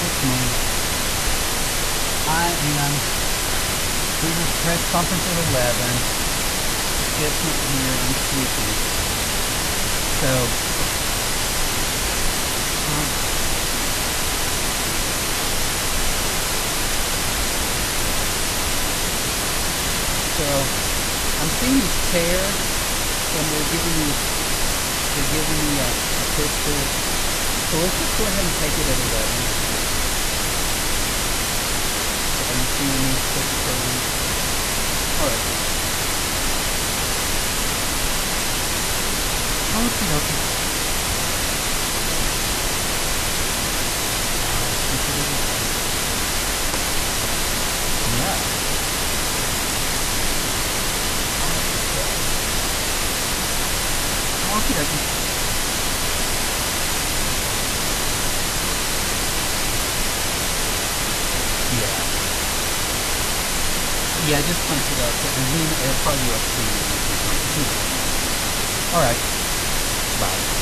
It's me. I am. We were press conference at 11. Skip's not here. I'm sleepy. So. I'm seeing this chair, and they're giving me a picture. So let's just go ahead and take it at 11. Are you seeing me? All right. Okay. Yeah. Okay. Yeah, just punch it up. And then it'll probably up to you. Alright. Bye.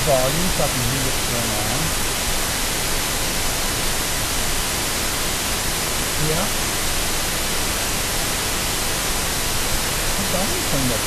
Volume so I can hear what's going on. Yeah. The volume turned up.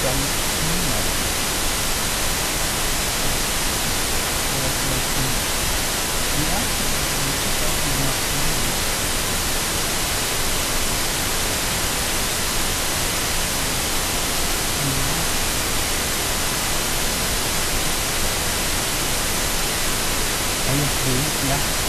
Yeah.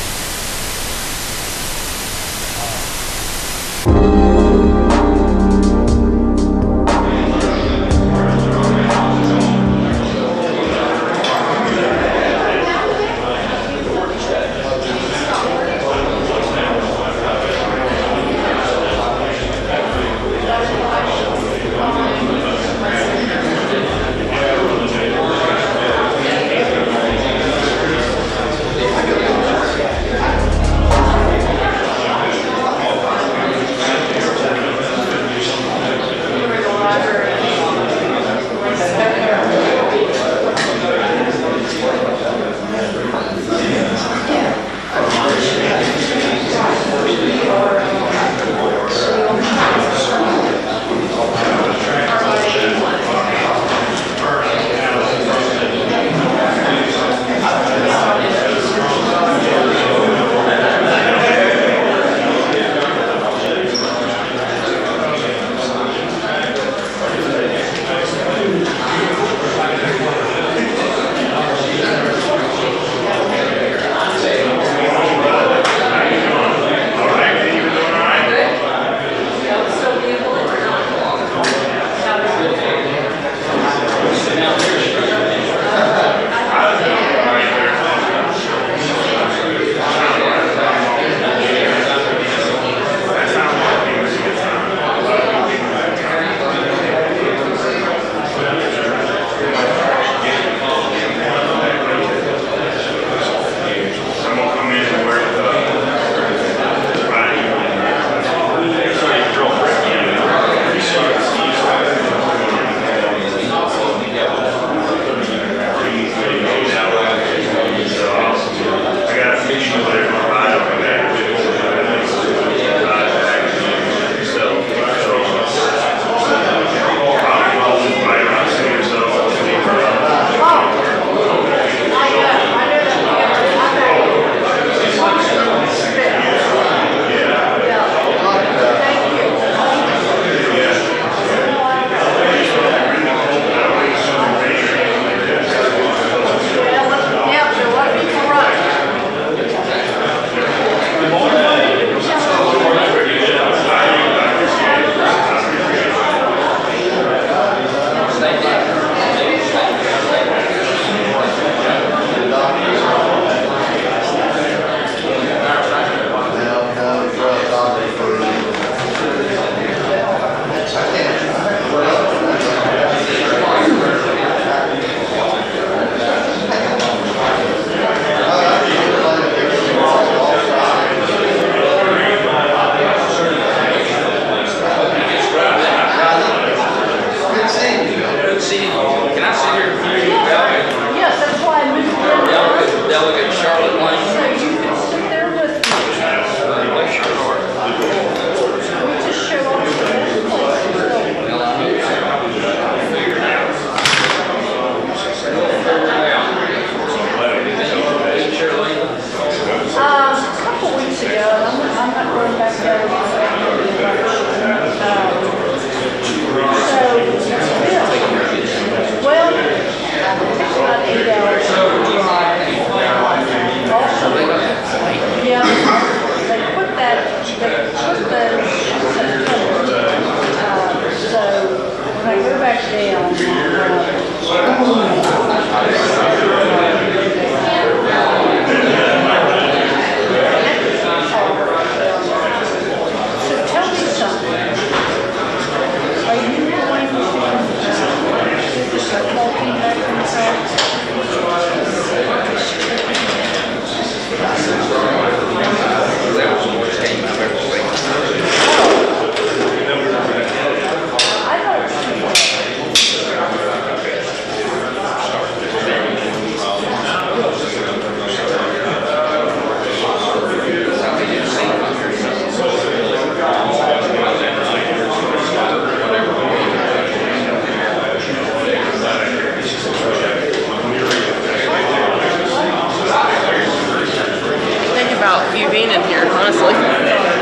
clean in here, honestly.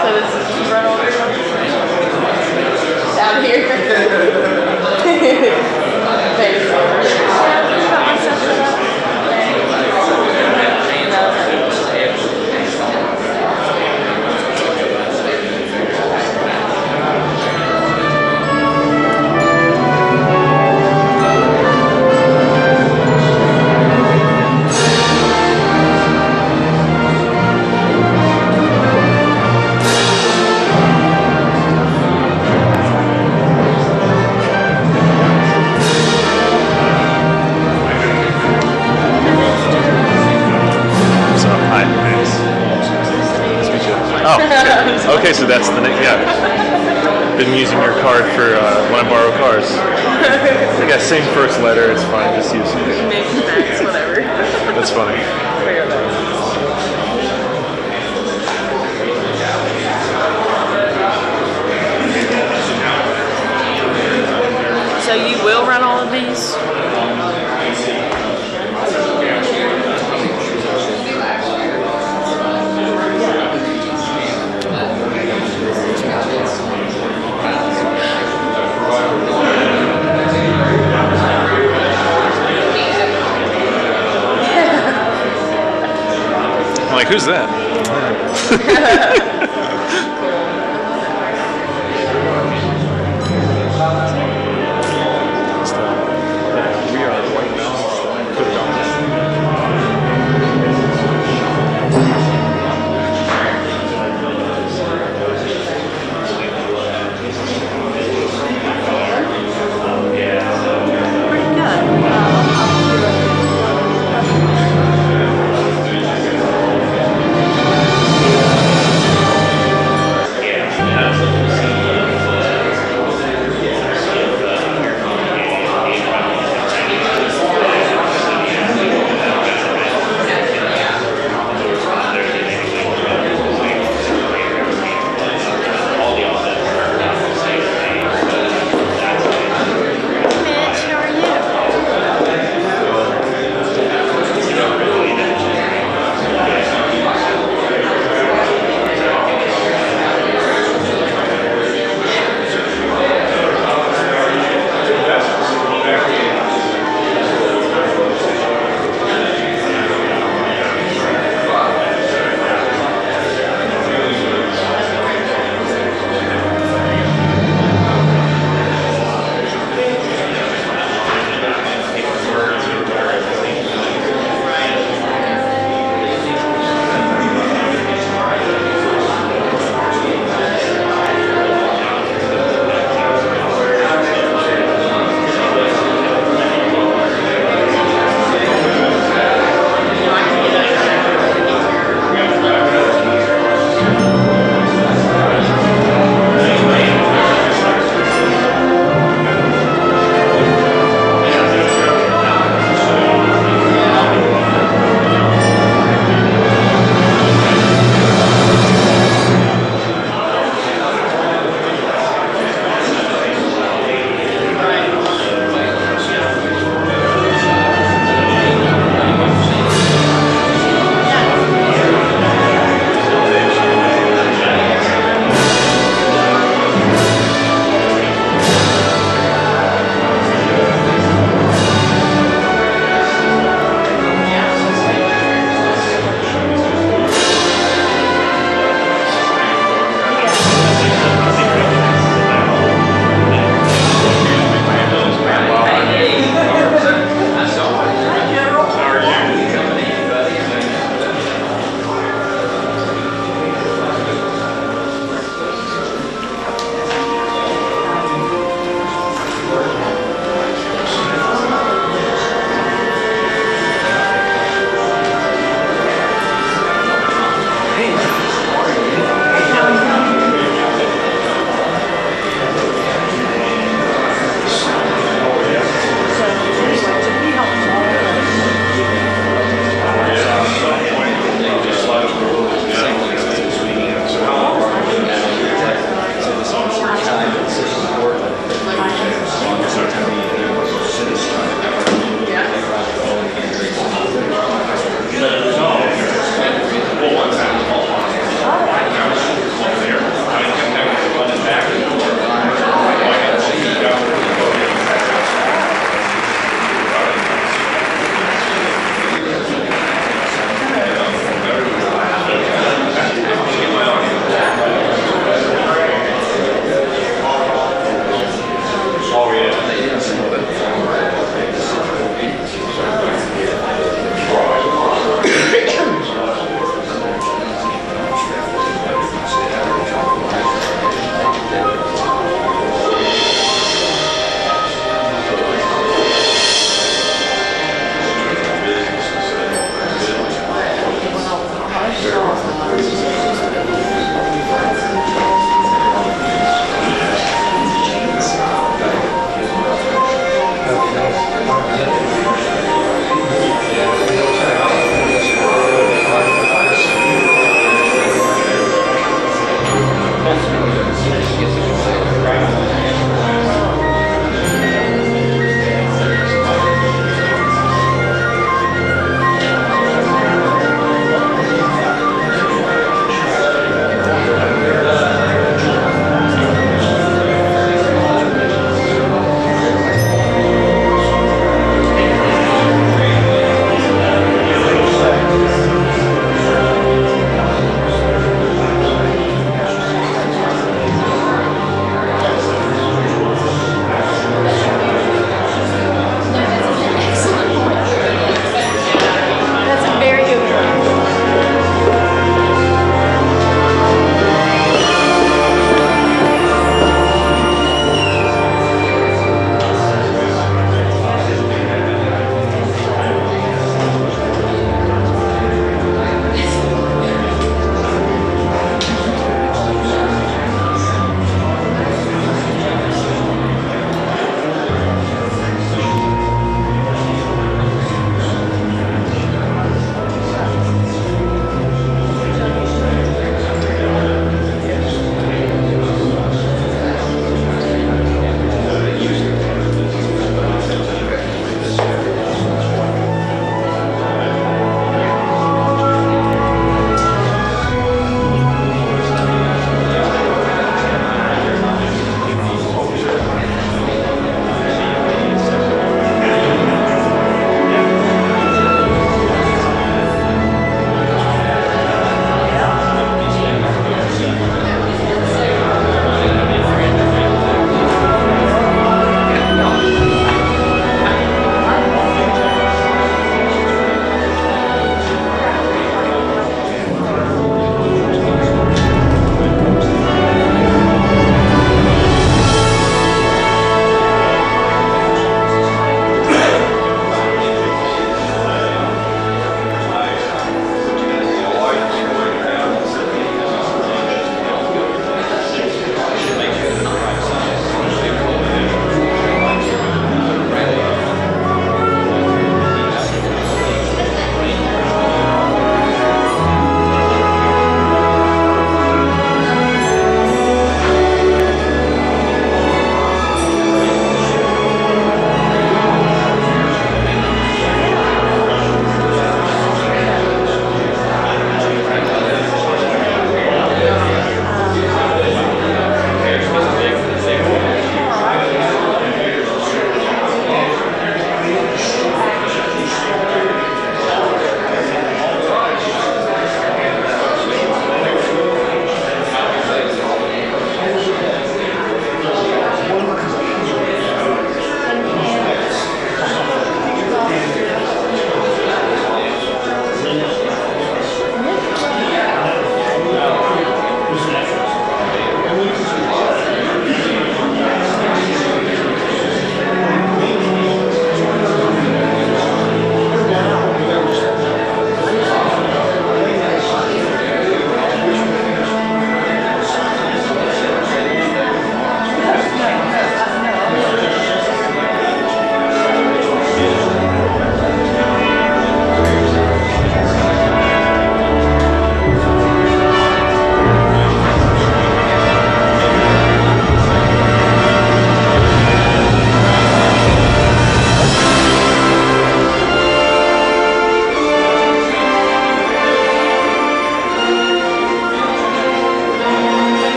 So this is right over down here. Thanks. Oh, okay, so that's the name, yeah. Been using your card for when I borrow cars. I got same first letter, it's fine, just use it. Max, whatever. That's funny. So you will run all of these? I'm like, who's that?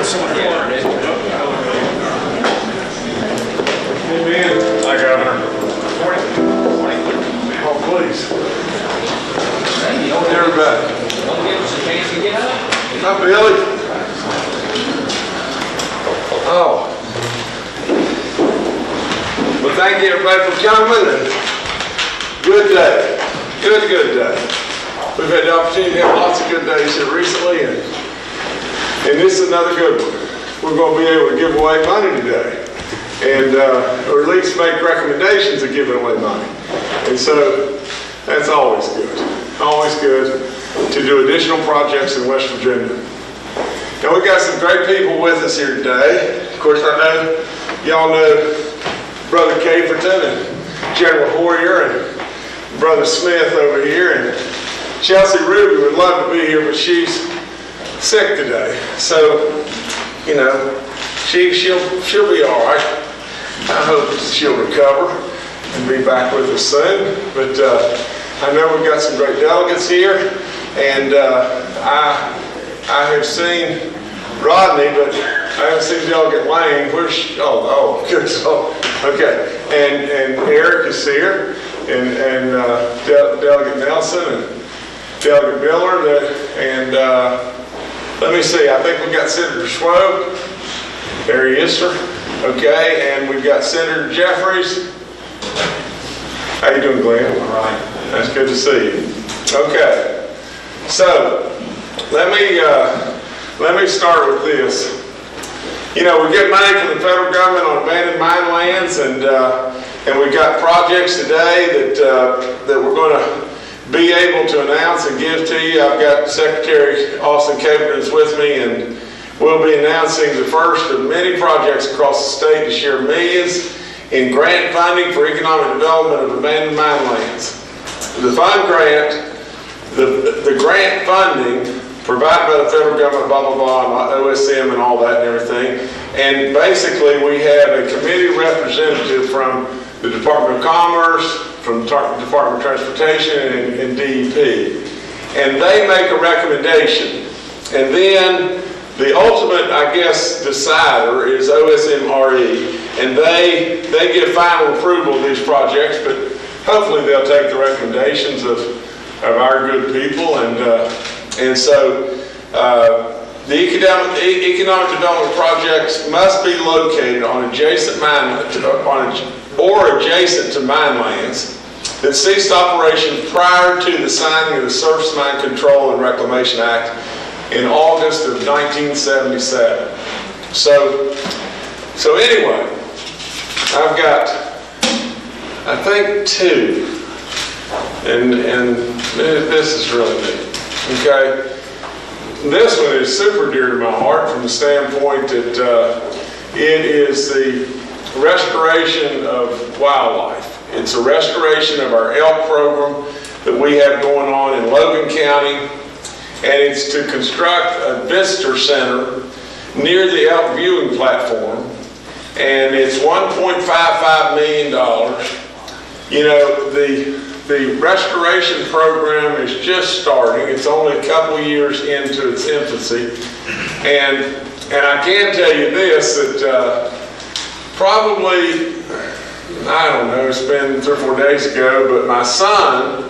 Hi, Governor. Oh, please. Everybody. Hi, Billy. Oh. Well, thank you, everybody, for coming. And good day. Good day. We've had the opportunity to have lots of good days here recently, and this is another good one. We're going to be able to give away money today, and or at least make recommendations of giving away money. And so that's always good. Always good to do additional projects in West Virginia. And we've got some great people with us here today. Of course, I know y'all know Brother Caperton and General Hoyer and Brother Smith over here, and Chelsea Ruby would love to be here, but she's sick today. So, you know, she'll be all right. I hope she'll recover and be back with us soon. But I know we've got some great delegates here, and I have seen Rodney, but I haven't seen Delegate Lane. Where's good. Okay, and Eric is here, and Delegate Nelson and Delegate Miller, and let me see, I think we've got Senator Schwob. There he is, sir. Okay, and we've got Senator Jeffries. How you doing, Glenn? All right. That's good to see you. Okay, so let me start with this. You know, we get money from the federal government on abandoned mine lands, and we've got projects today that we're going to be able to announce and give to you. I've got Secretary Austin Caperton with me, and we'll be announcing the first of many projects across the state to share millions in grant funding for economic development of abandoned mine lands. The fund grant, the grant funding provided by the federal government, blah, blah, blah, and OSM and all that and everything. And basically we have a committee representative from the Department of Commerce, from the Department of Transportation, and DEP. And they make a recommendation. And then the ultimate, I guess, decider is OSMRE. And they give final approval of these projects, but hopefully they'll take the recommendations of our good people. And so the economic development projects must be located on adjacent adjacent to mine lands that ceased operation prior to the signing of the Surface Mine Control and Reclamation Act in August of 1977. So anyway, I've got, I think, two, and this is really neat. Okay, this one is super dear to my heart from the standpoint that it is the restoration of wildlife. It's a restoration of our elk program that we have going on in Logan County, and it's to construct a visitor center near the elk viewing platform, and it's $1.55 million. You know, the restoration program is just starting. It's only a couple years into its infancy, and I can tell you this, that probably, I don't know, it's been 3 or 4 days ago, but my son,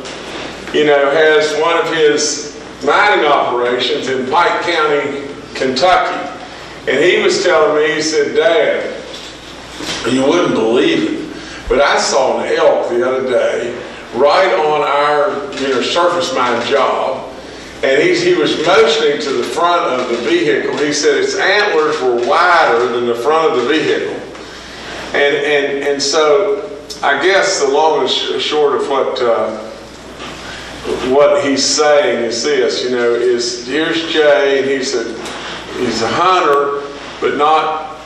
you know, has one of his mining operations in Pike County, Kentucky. And he was telling me, he said, "Dad, you wouldn't believe it, but I saw an elk the other day right on our, you know, surface mine job." And he was motioning to the front of the vehicle. He said its antlers were wider than the front of the vehicle. And so I guess the long and short of what he's saying is this, you know, is here's Jay, and he's a hunter, but not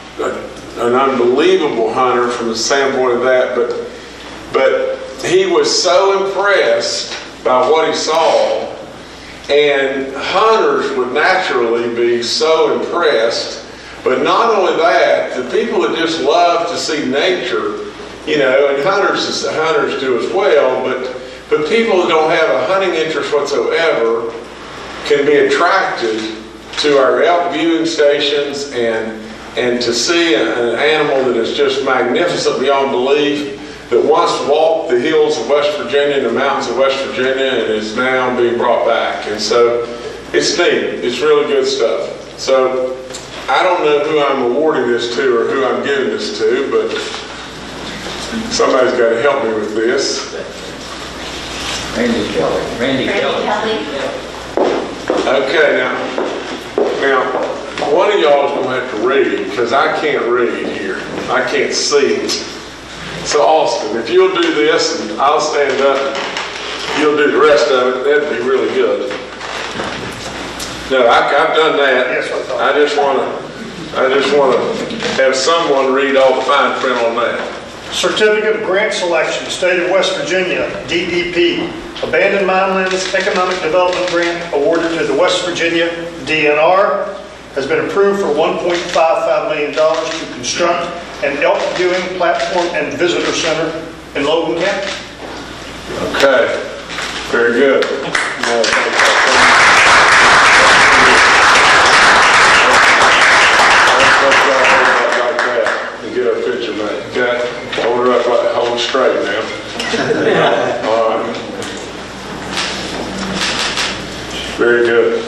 an unbelievable hunter from the standpoint of that, but he was so impressed by what he saw, and hunters would naturally be so impressed. But not only that, the people that just love to see nature, you know, and hunters do as well, but people that don't have a hunting interest whatsoever can be attracted to our elk viewing stations and to see an animal that is just magnificent beyond belief, that once walked the hills of West Virginia and the mountains of West Virginia and is now being brought back. And so it's neat. It's really good stuff. So I don't know who I'm awarding this to or who I'm giving this to, but somebody's got to help me with this. Randy Kelly. Randy Kelly. Okay, now, one of y'all is going to have to read, because I can't read here. I can't see. So Austin, if you'll do this and I'll stand up, you'll do the rest of it, that'd be really good. No, I've done that. Yes, I just want to have someone read all the fine print on that. Certificate of Grant Selection, State of West Virginia, DEP, Abandoned Minelands Economic Development Grant awarded to the West Virginia DNR, has been approved for $1.55 million to construct an elk viewing platform and visitor center in Logan County. Okay, very good. Get a picture, mate. Okay, hold her up, hold straight now. All right. Very good.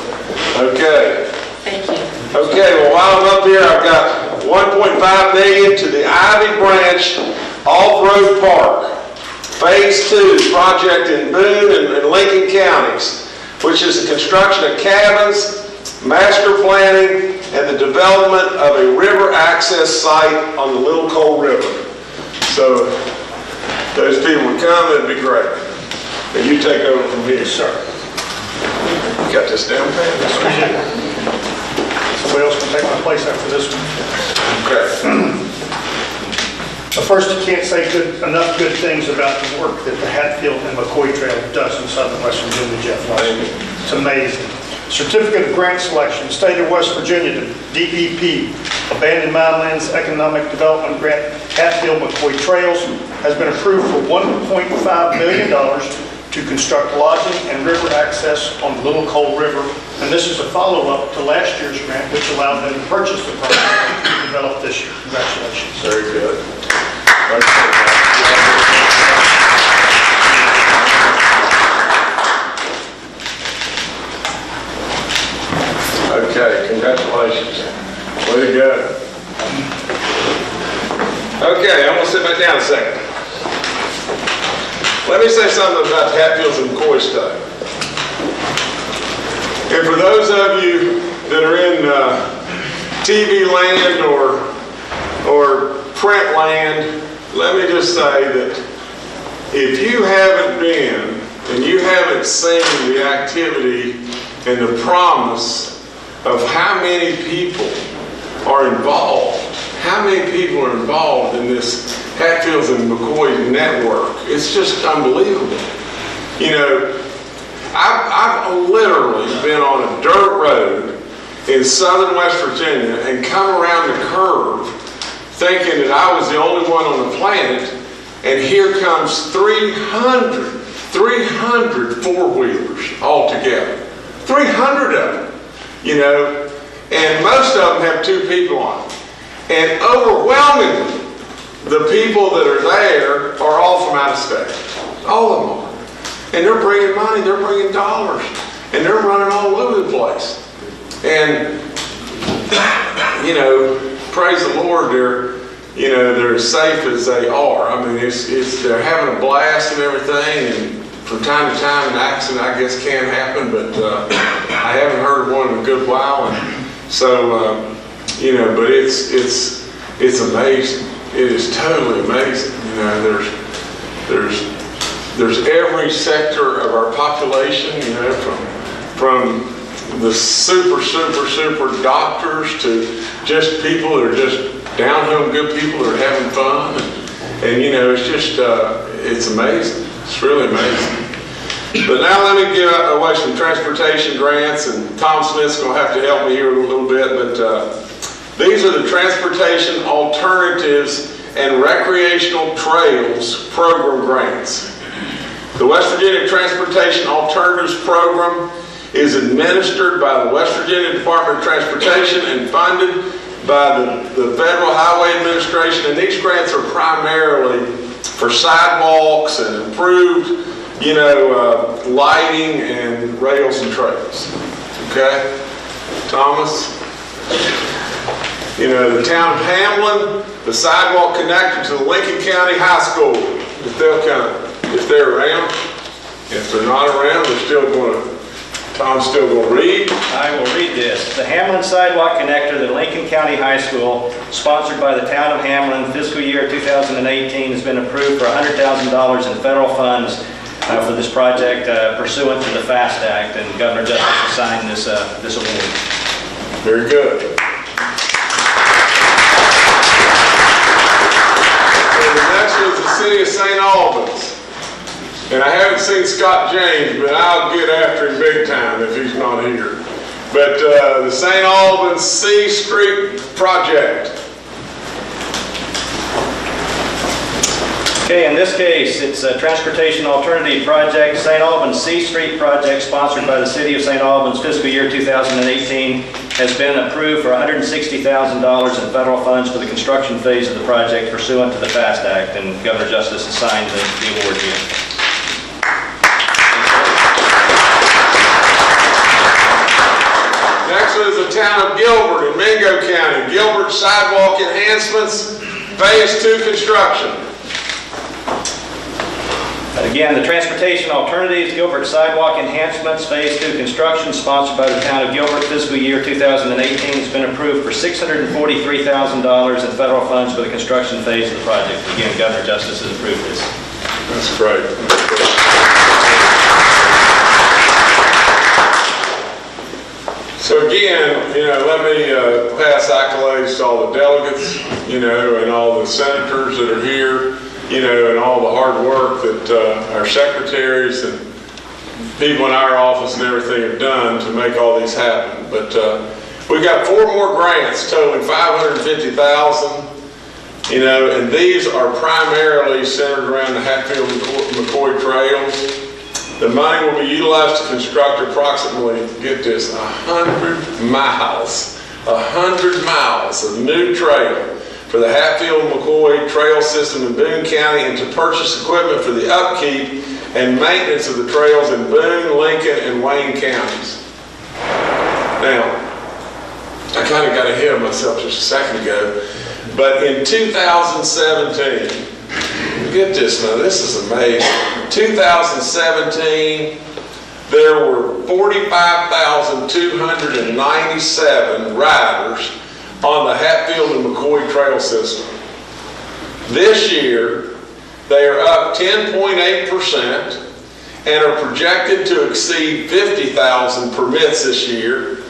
Okay. Thank you. Okay, well, while I'm up here, I've got $1.5 million to the Ivy Branch Off-Road Park, Phase 2 project in Boone and Lincoln counties, which is the construction of cabins, master planning, and the development of a river access site on the Little Coal River. So, those people would come, it'd be great. And you take over from here. Yes, sir. You got this down, man? Somebody else can take my place after this one. Okay. But first, you can't say enough good things about the work that the Hatfield and McCoy Trail does in southern West Virginia, Jeff Lawson. It's amazing. Certificate of Grant Selection, State of West Virginia, to DEP, Abandoned Minelands Economic Development Grant, Hatfield McCoy Trails, has been approved for $1.5 million to construct lodging and river access on the Little Coal River. And this is a follow-up to last year's grant, which allowed them to purchase the property to develop this year. Congratulations. Very good. Okay, congratulations. Way to go. Okay, I'm going to sit back down a second. Let me say something about the Hatfields and McCoy stuff. And for those of you that are in TV land or print land, let me just say that if you haven't been and you haven't seen the activity and the promise of how many people are involved, in this Hatfields and McCoy network, it's just unbelievable. You know, I've literally been on a dirt road in southern West Virginia and come around the curve thinking that I was the only one on the planet, and here comes 300 four-wheelers all together. 300 of them, you know, and most of them have 2 people on them. And overwhelmingly, the people that are there are all from out of state. All of them are. And they're bringing money, they're bringing dollars, and they're running all over the place. And, you know, praise the Lord, they're as safe as they are. I mean, they're having a blast and everything, and from time to time an accident, I guess, can happen, but I haven't heard of one in a good while. And so, you know, but it's amazing. It is totally amazing. You know, there's every sector of our population, you know, from the super doctors to just people that are just down-home good people that are having fun. And you know, it's just, it's amazing. It's really amazing. But now let me give away some transportation grants, and Tom Smith's going to have to help me here a little bit, but these are the Transportation Alternatives and Recreational Trails Program grants. The West Virginia Transportation Alternatives Program is administered by the West Virginia Department of Transportation and funded by the Federal Highway Administration, and these grants are primarily for sidewalks and improved, lighting and rails and trails. Okay? Thomas? The town of Hamlin, the sidewalk connected to the Lincoln County High School, if they're around. If they're not around, Tom's still going to read. I will read this. The Hamlin Sidewalk Connector to Lincoln County High School, sponsored by the town of Hamlin, fiscal year 2018, has been approved for $100,000 in federal funds for this project pursuant to the FAST Act, and Governor Justice has signed this award. Very good. And the next is the City of St. Albans. And I haven't seen Scott James, but I'll get after him big time if he's not here. But the St. Albans C Street project. Okay, in this case, it's a Transportation Alternative Project, St. Albans C Street project, sponsored by the City of St. Albans, fiscal year 2018, has been approved for $160,000 in federal funds for the construction phase of the project pursuant to the FAST Act, and Governor Justice has signed the award here. Next is the town of Gilbert in Mingo County. Gilbert Sidewalk Enhancements, Phase 2 construction. Again, the Transportation Alternatives Gilbert Sidewalk Enhancements Phase 2 construction, sponsored by the town of Gilbert, fiscal year 2018, has been approved for $643,000 in federal funds for the construction phase of the project. Again, Governor Justice has approved this. That's great. So again, let me pass accolades to all the delegates, and all the senators that are here, and all the hard work that our secretaries and people in our office and everything have done to make all these happen. But we got 4 more grants totaling $550,000, and these are primarily centered around the Hatfield-McCoy trails. The money will be utilized to construct approximately, get this, 100 miles of new trail for the Hatfield-McCoy trail system in Boone County, and to purchase equipment for the upkeep and maintenance of the trails in Boone, Lincoln, and Wayne counties. Now, I kind of got ahead of myself just a second ago, but in 2017, get this now, this is amazing. 2017, there were 45,297 riders on the Hatfield and McCoy trail system. This year, they are up 10.8% and are projected to exceed 50,000 permits this year,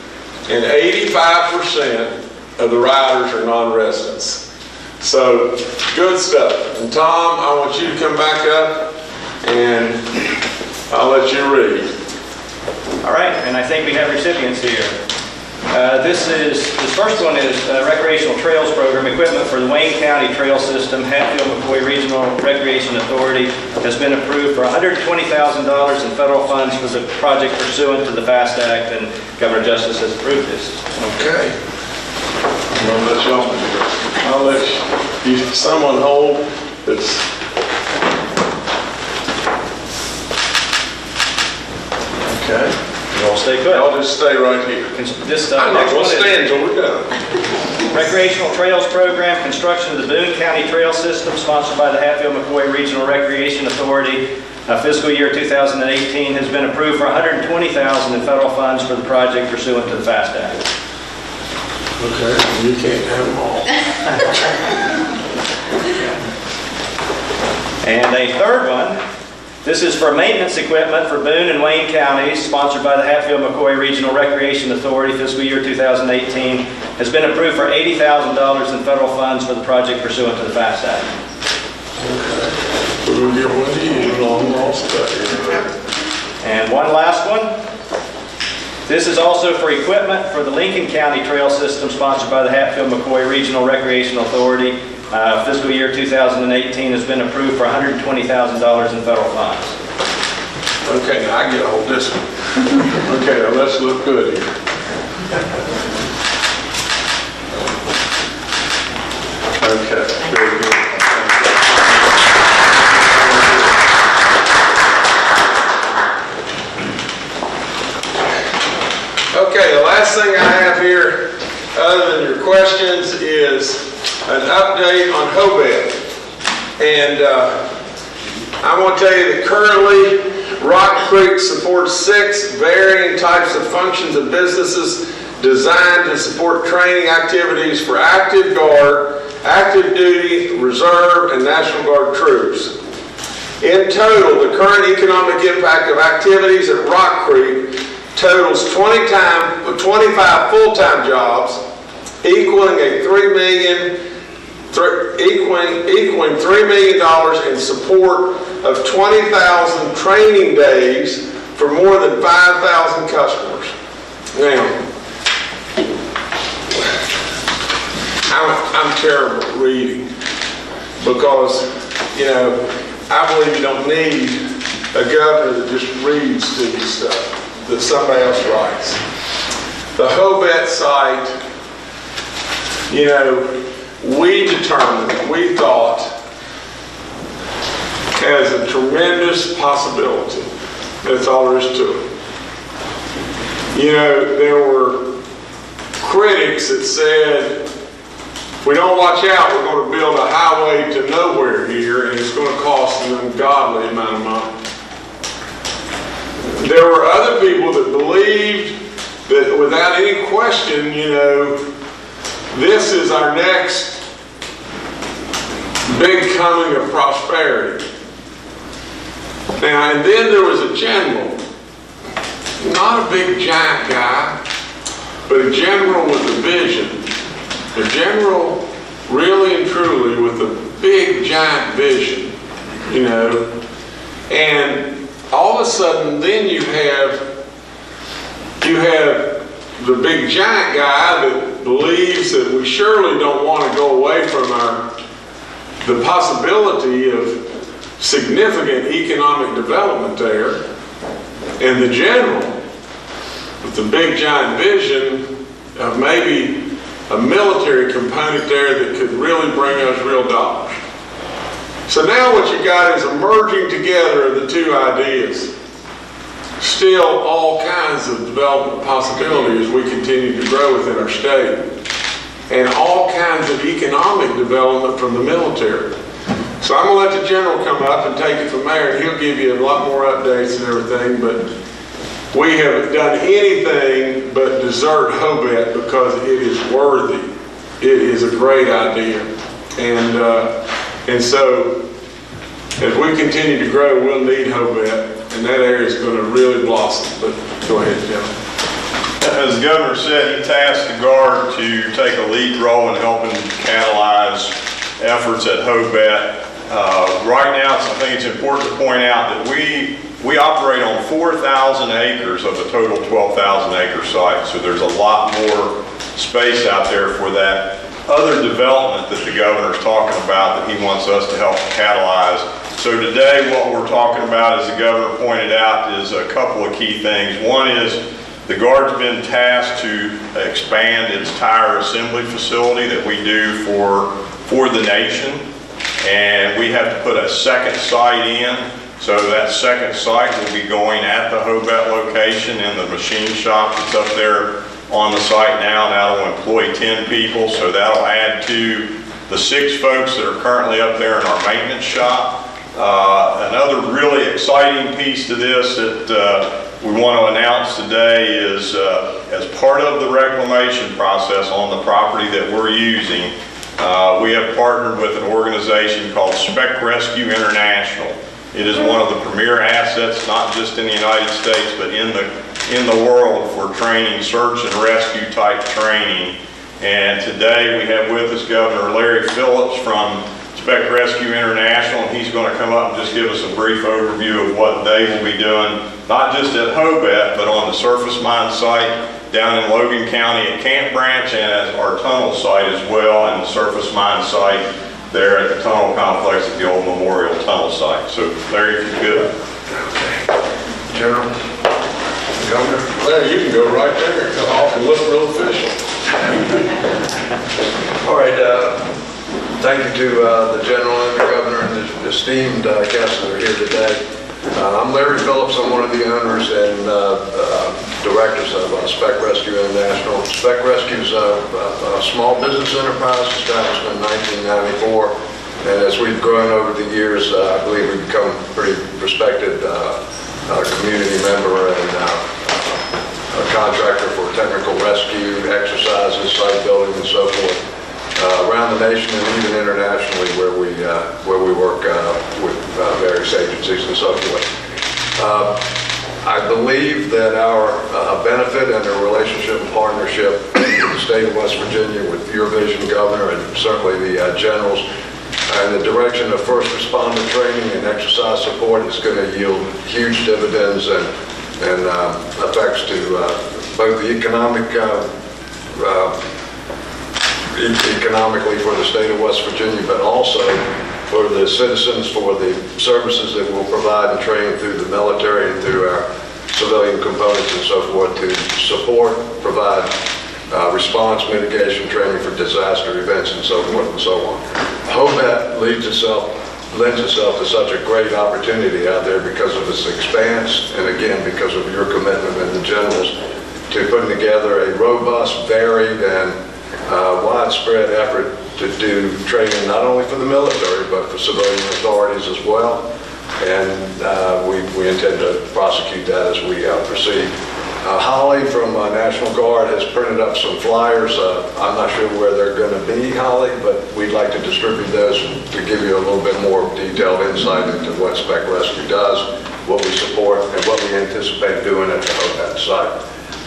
and 85% of the riders are non-residents. So, good stuff. And Tom, I want you to come back up, and I'll let you read. All right, and I think we have recipients here. This first one is Recreational Trails Program equipment for the Wayne County Trail System. Hatfield-McCoy Regional Recreation Authority has been approved for $120,000 in federal funds for the project pursuant to the FAST Act, and Governor Justice has approved this. Okay. I'll let you someone hold this. Okay. You all stay put. I'll just stay right here. This I'm not next going one to stand is until we're done. Recreational Trails Program, construction of the Boone County Trail System, sponsored by the Hatfield-McCoy Regional Recreation Authority. Fiscal year 2018 has been approved for $120,000 in federal funds for the project pursuant to the FAST Act. Okay, you can't have them all. And a third one, this is for maintenance equipment for Boone and Wayne counties, sponsored by the Hatfield-McCoy Regional Recreation Authority. Fiscal year 2018 has been approved for $80,000 in federal funds for the project pursuant to the FAST Act. Okay. We're going to get one of these long lost stuff. And one last one. This is also for equipment for the Lincoln County Trail System, sponsored by the Hatfield-McCoy Regional Recreation Authority. Fiscal year 2018 has been approved for $120,000 in federal funds. Okay, now I get a hold of this one. Okay, now let's look good here. Okay, very good. Okay, the last thing I have here, other than your questions, is an update on Hobet. And I want to tell you that currently Rock Creek supports 6 varying types of functions and businesses designed to support training activities for active guard, active duty, reserve, and National Guard troops. In total, the current economic impact of activities at Rock Creek totals 25 full-time jobs, equaling $3 million in support of 20,000 training days for more than 5,000 customers. Now, I'm terrible at reading because, you know, I believe you don't need a governor that just reads to you stuff that somebody else writes. The Hobet site, you know, we thought has a tremendous possibility. That's all there is to it. You know, there were critics that said, if we don't watch out, we're going to build a highway to nowhere here, and it's going to cost an ungodly amount of money. There were other people that believed that without any question, you know, this is our next big coming of prosperity. Now, and then there was a general, not a big giant guy, but a general with a vision. A general really and truly with a big giant vision, you know. And all of a sudden then you have the big giant guy that believes that we surely don't want to go away from the possibility of significant economic development there, and the general with the big giant vision of maybe a military component there that could really bring us real dollars. So now what you got is a merging together of the two ideas. Still all kinds of development possibilities as we continue to grow within our state, and all kinds of economic development from the military. So I'm going to let the general come up and take it from there, and he'll give you a lot more updates and everything, but we haven't done anything but desert Hobet because it is worthy. It is a great idea. And so as we continue to grow, we'll need Hobet, and that area is going to really blossom. But go ahead, gentlemen. As the governor said, he tasked the Guard to take a lead role in helping catalyze efforts at Hobet. Right now, I think it's important to point out that we operate on 4,000 acres of a total 12,000 acre site, so there's a lot more space out there for that other development that the governor's talking about that he wants us to help catalyze. So today what we're talking about, as the governor pointed out, is a couple of key things. One is the Guard's been tasked to expand its tire assembly facility that we do for the nation, and we have to put a second site in. So that second site will be going at the Hobet location in the machine shop that's up there on the site now. That'll employ 10 people, so that'll add to the 6 folks that are currently up there in our maintenance shop. Another really exciting piece to this that we want to announce today is as part of the reclamation process on the property that we're using, we have partnered with an organization called Spec Rescue International. It is one of the premier assets, not just in the United States, but in the world for training, search and rescue type training. And today we have with us Governor Larry Phillips from Spec Rescue International, and he's going to come up and just give us a brief overview of what they will be doing, not just at Hobet, but on the surface mine site down in Logan County at Camp Branch, and at our tunnel site as well, and the surface mine site there at the tunnel complex at the old Memorial Tunnel site. So Larry, if you could. Okay. General. Governor, well, you can go right there and look real official. All right, thank you to the General and the Governor and the esteemed guests that are here today. I'm Larry Phillips. I'm one of the owners and directors of Spec Rescue International. Spec Rescue is a small business enterprise established in 1994. And as we've grown over the years, I believe we've become a pretty respected community member and a contractor for technical rescue, exercises, site building, and so forth around the nation and even internationally, where we work with various agencies and so forth. I believe that our benefit and our relationship and partnership with the state of West Virginia, with your vision, Governor, and certainly the generals, and the direction of first responder training and exercise support is going to yield huge dividends and effects to both the economically for the state of West Virginia, but also for the citizens, for the services that we'll provide and train through the military and through our civilian components and so forth to support, provide response mitigation training for disaster events and so forth and so on. HOBET lends itself to such a great opportunity out there because of its expanse, and again, because of your commitment and the generals to putting together a robust, varied, and widespread effort to do training not only for the military, but for civilian authorities as well. And we intend to prosecute that as we proceed. Holly from National Guard has printed up some flyers. I'm not sure where they're going to be, Holly, but we'd like to distribute those to give you a little bit more detailed insight into what Spec Rescue does, what we support, and what we anticipate doing at the HOBET site.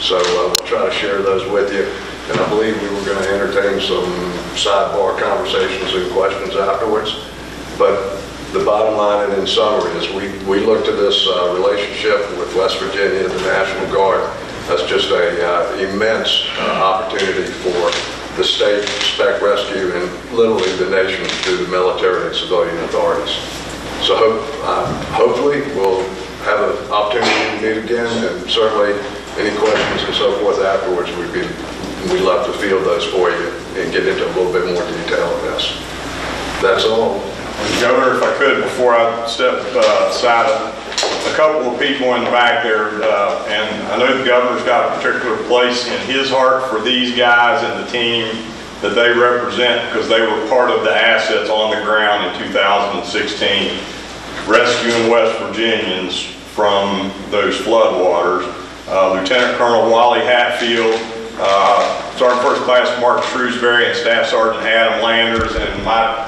So we'll try to share those with you. And I believe we were going to entertain some sidebar conversations and questions afterwards. But the bottom line and in summary is we look to this relationship with West Virginia, the National Guard, as just a immense opportunity for the state, Spec Rescue, and literally the nation through the military and civilian authorities. So hopefully we'll have an opportunity to meet again, and certainly any questions and so forth afterwards, we'd love to field those for you and get into a little bit more detail on this. That's all. Governor, if I could, before I step aside, a couple of people in the back there, and I know the Governor's got a particular place in his heart for these guys and the team that they represent, because they were part of the assets on the ground in 2016, rescuing West Virginians from those floodwaters. Lieutenant Colonel Wally Hatfield, Sergeant First Class Mark Shrewsbury, and Staff Sergeant Adam Landers, and my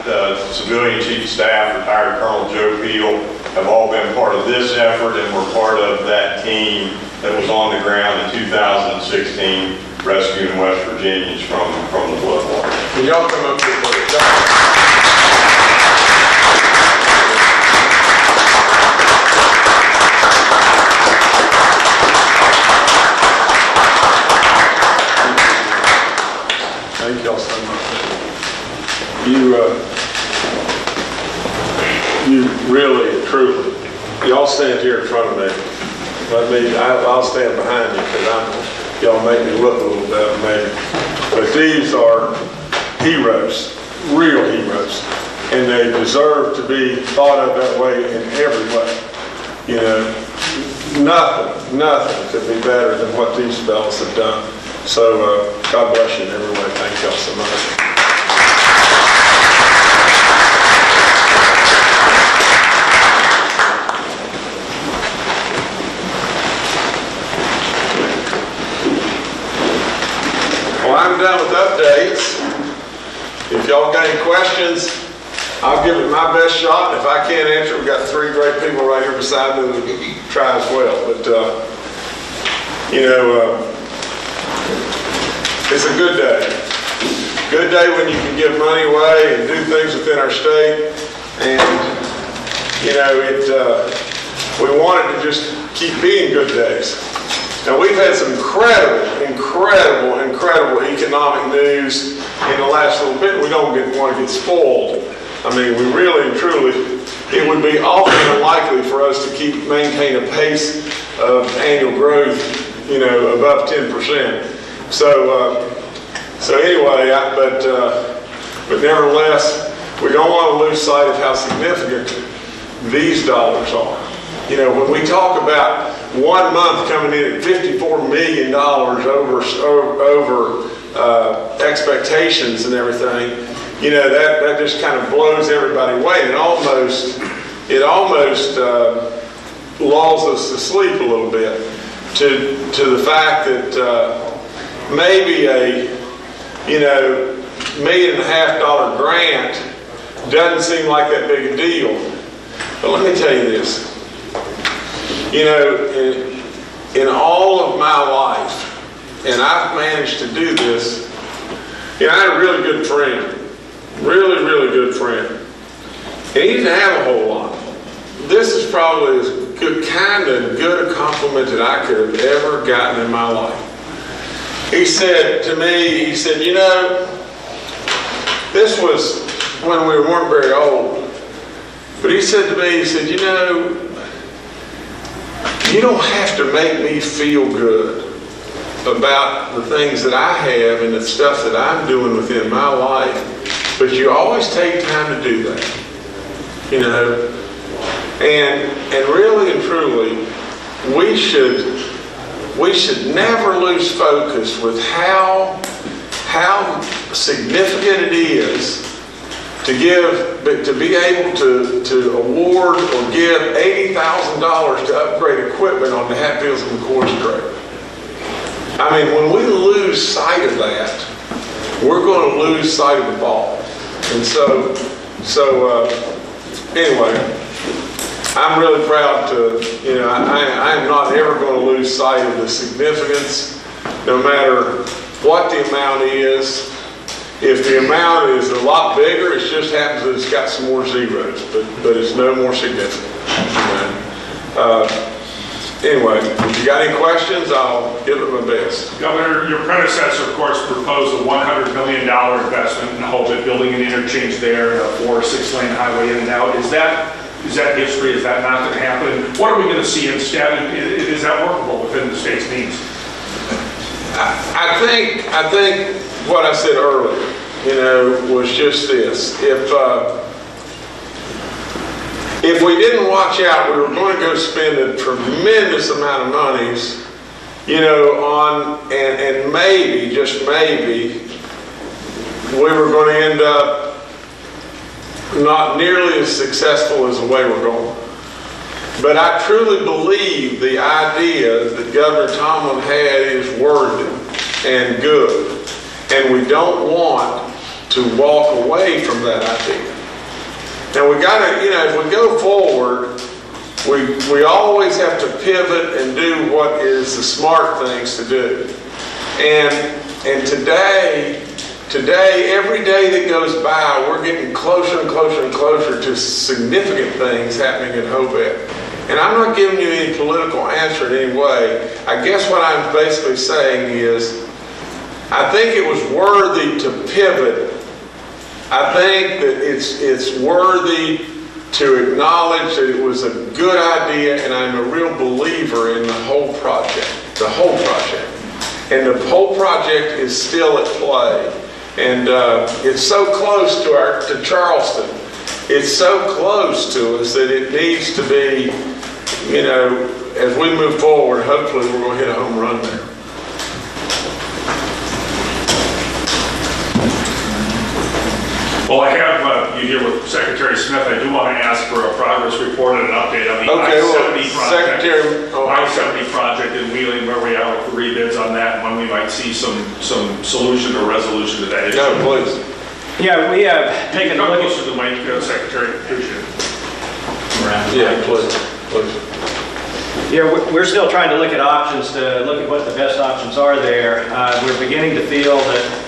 civilian chief of staff, retired Colonel Joe Peel, have all been part of this effort and were part of that team that was on the ground in 2016 rescuing West Virginians from the floodwater. Can y'all come up here, please? Thank y'all so much. You really, truly, y'all stand here in front of me. I'll stand behind you because y'all make me look a little bit maybe. But these are heroes, real heroes, and they deserve to be thought of that way in every way. You know, nothing could be better than what these fellas have done. So God bless you in every way. Thank y'all so much. Well, I'm done with updates. If y'all got any questions, I'll give it my best shot. If I can't answer, we've got three great people right here beside me that will try as well. But, it's a good day. Good day when you can give money away and do things within our state. And, we want it to just keep being good days. Now, we've had some incredible economic news in the last little bit. We don't want to get spoiled. I mean, we really and truly, it would be awfully unlikely for us to maintain a pace of annual growth you know, above 10%. So anyway, but nevertheless, we don't want to lose sight of how significant these dollars are. You know, when we talk about 1 month coming in at $54 million over expectations and everything, you know, that just kind of blows everybody away. And it almost lulls us to sleep a little bit to the fact that maybe a, you know, $1.5 million grant doesn't seem like that big a deal. But let me tell you this. You know, in all of my life, and I've managed to do this, you know, I had a really good friend. Really, really good friend. And he didn't have a whole lot. This is probably as good a compliment that I could have ever gotten in my life. He said to me, he said, you know, this was when we weren't very old. But he said to me, he said, you know, you don't have to make me feel good about the things that I have and the stuff that I'm doing within my life, but you always take time to do that, you know. And really and truly, we should never lose focus with how significant it is to be able to award or give $80,000 to upgrade equipment on the Hatfields and McCoys Trail. I mean, when we lose sight of that, we're going to lose sight of the ball. And so anyway, I'm really proud to, you know, I am not ever going to lose sight of the significance, no matter what the amount is. If the amount is a lot bigger, it just happens that it's got some more zeros, but it's no more significant. Anyway, if you got any questions, I'll give it my best. Governor, your predecessor, of course, proposed a $100 million investment in Hobart, building an interchange there for a 6-lane highway in and out. Is that history? Is that not going to happen? What are we going to see instead? Is that workable within the state's needs? I think what I said earlier, you know, was just this. If we didn't watch out, we were going to go spend a tremendous amount of monies, you know, on, and maybe, just maybe, we were going to end up not nearly as successful as the way we're going. But I truly believe the idea that Governor Tomlin had is worthy and good. And we don't want to walk away from that idea. Now we got to, you know, if we go forward, we always have to pivot and do what is the smart things to do. And today, every day that goes by, we're getting closer and closer and closer to significant things happening in Hobart. And I'm not giving you any political answer in any way. I guess what I'm basically saying is, I think it was worthy to pivot. I think that it's worthy to acknowledge that it was a good idea, and I'm a real believer in the whole project. The whole project. And the whole project is still at play. And it's so close to Charleston. It's so close to us that it needs to be, you know, as we move forward, hopefully we're going to hit a home run there. Well, I have you here with Secretary Smith. I do want to ask for a progress report and an update on the I-70 project. I-70 project in Wheeling, where we are with the rebids on that, and when we might see some solution or resolution to that issue. No, please. Yeah, we have taken a look at the mic, Secretary. Appreciate it. Yeah, please. Yeah, we're still trying to look at options, to look at what the best options are there. We're beginning to feel that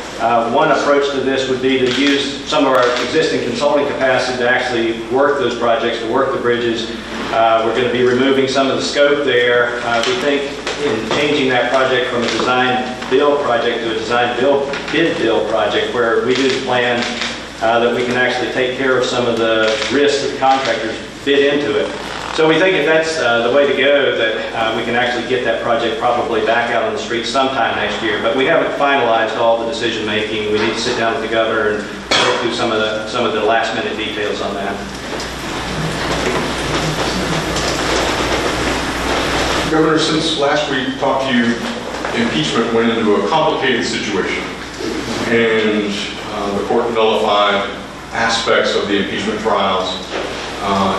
one approach to this would be to use some of our existing consulting capacity to actually work those projects, to work the bridges. We're going to be removing some of the scope there. We think in changing that project from a design-build project to a design-bid-build project, where we do the plan, that we can actually take care of some of the risks that contractors bid into it. So we think if that's the way to go, that we can actually get that project probably back out on the street sometime next year. But we haven't finalized all the decision making. We need to sit down with the governor and work through some of the last minute details on that. Governor, since last week talked to you, impeachment went into a complicated situation, and the court nullified aspects of the impeachment trials.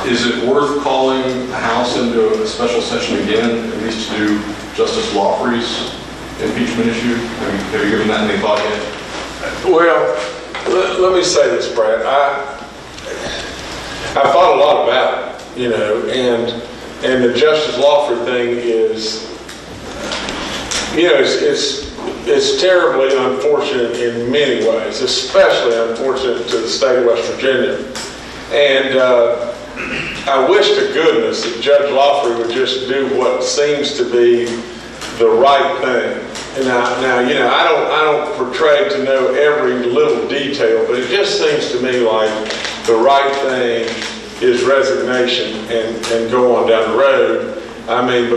Is it worth calling the House into a special session again, at least to do Justice Lawfrey's impeachment issue? Have you given that any thought yet? Well, let me say this, Brad. I thought a lot about it, you know, and the Justice Lawfrey thing is, you know, it's terribly unfortunate in many ways, especially unfortunate to the state of West Virginia. And I wish to goodness that Judge Lawfrey would just do what seems to be the right thing. And now, you know, I don't portray to know every little detail, but it just seems to me like the right thing is resignation and go on down the road. I mean,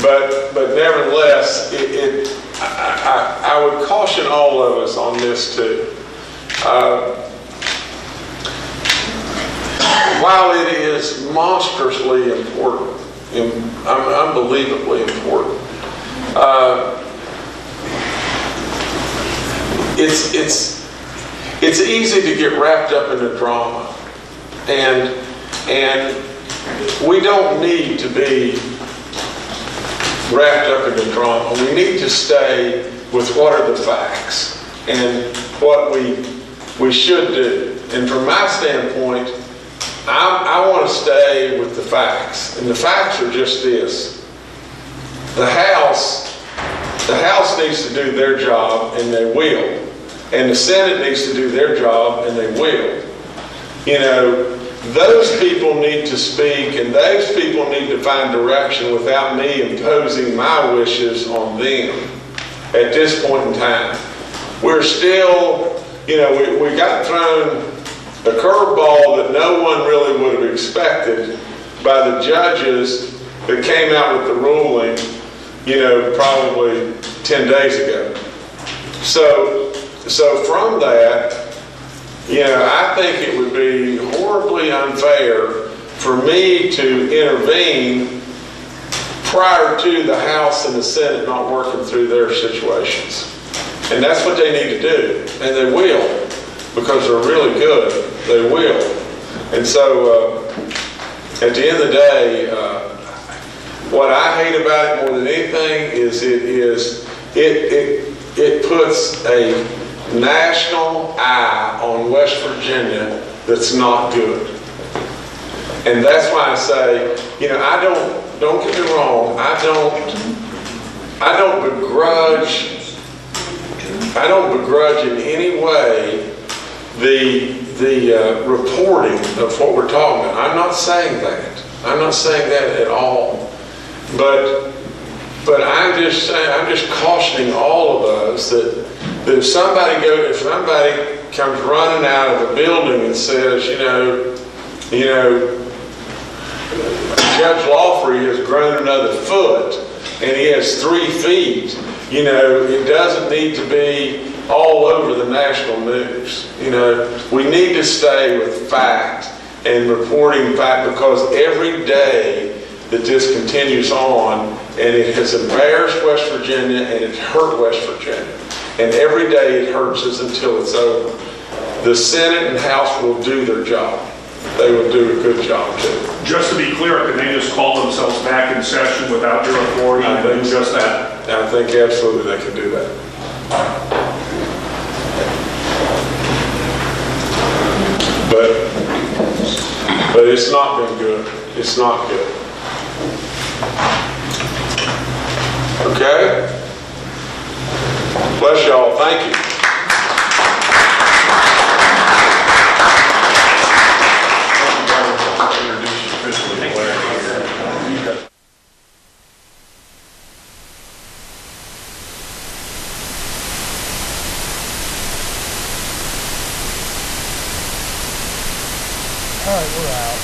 but nevertheless, I would caution all of us on this too. While it is monstrously important, unbelievably important, it's easy to get wrapped up in the drama, and we don't need to be wrapped up in the drama. We need to stay with what are the facts and what we should do. And from my standpoint, I want to stay with the facts, and the facts are just this: the House needs to do their job, and they will, and the Senate needs to do their job, and they will. You know, those people need to speak, and those people need to find direction without me imposing my wishes on them at this point in time. We're still, you know, we got thrown a curveball that no one really would have expected by the judges that came out with the ruling, you know, probably 10 days ago. So from that, you know, I think it would be horribly unfair for me to intervene prior to the House and the Senate not working through their situations. And that's what they need to do, and they will, because they're really good. They will. And so at the end of the day, what I hate about it more than anything is it puts a national eye on West Virginia that's not good. And that's why I say, you know, don't get me wrong, I don't begrudge in any way the reporting of what we're talking about. I'm not saying that. I'm not saying that at all. But I'm just saying, I'm just cautioning all of us that if somebody comes running out of the building and says, you know, Judge Lawfrey has grown another foot and he has 3 feet, you know, it doesn't need to be all over the national news. You know, we need to stay with fact and reporting fact, because every day that this continues on, and it has embarrassed West Virginia and it hurt West Virginia, and every day it hurts us until it's over. The Senate and House will do their job. They will do a good job too. Just to be clear, can they just call themselves back in session without your authority and do just that? I think absolutely they can do that. But it's not been good. It's not good. Okay? Bless y'all. Thank you. All right, we're out.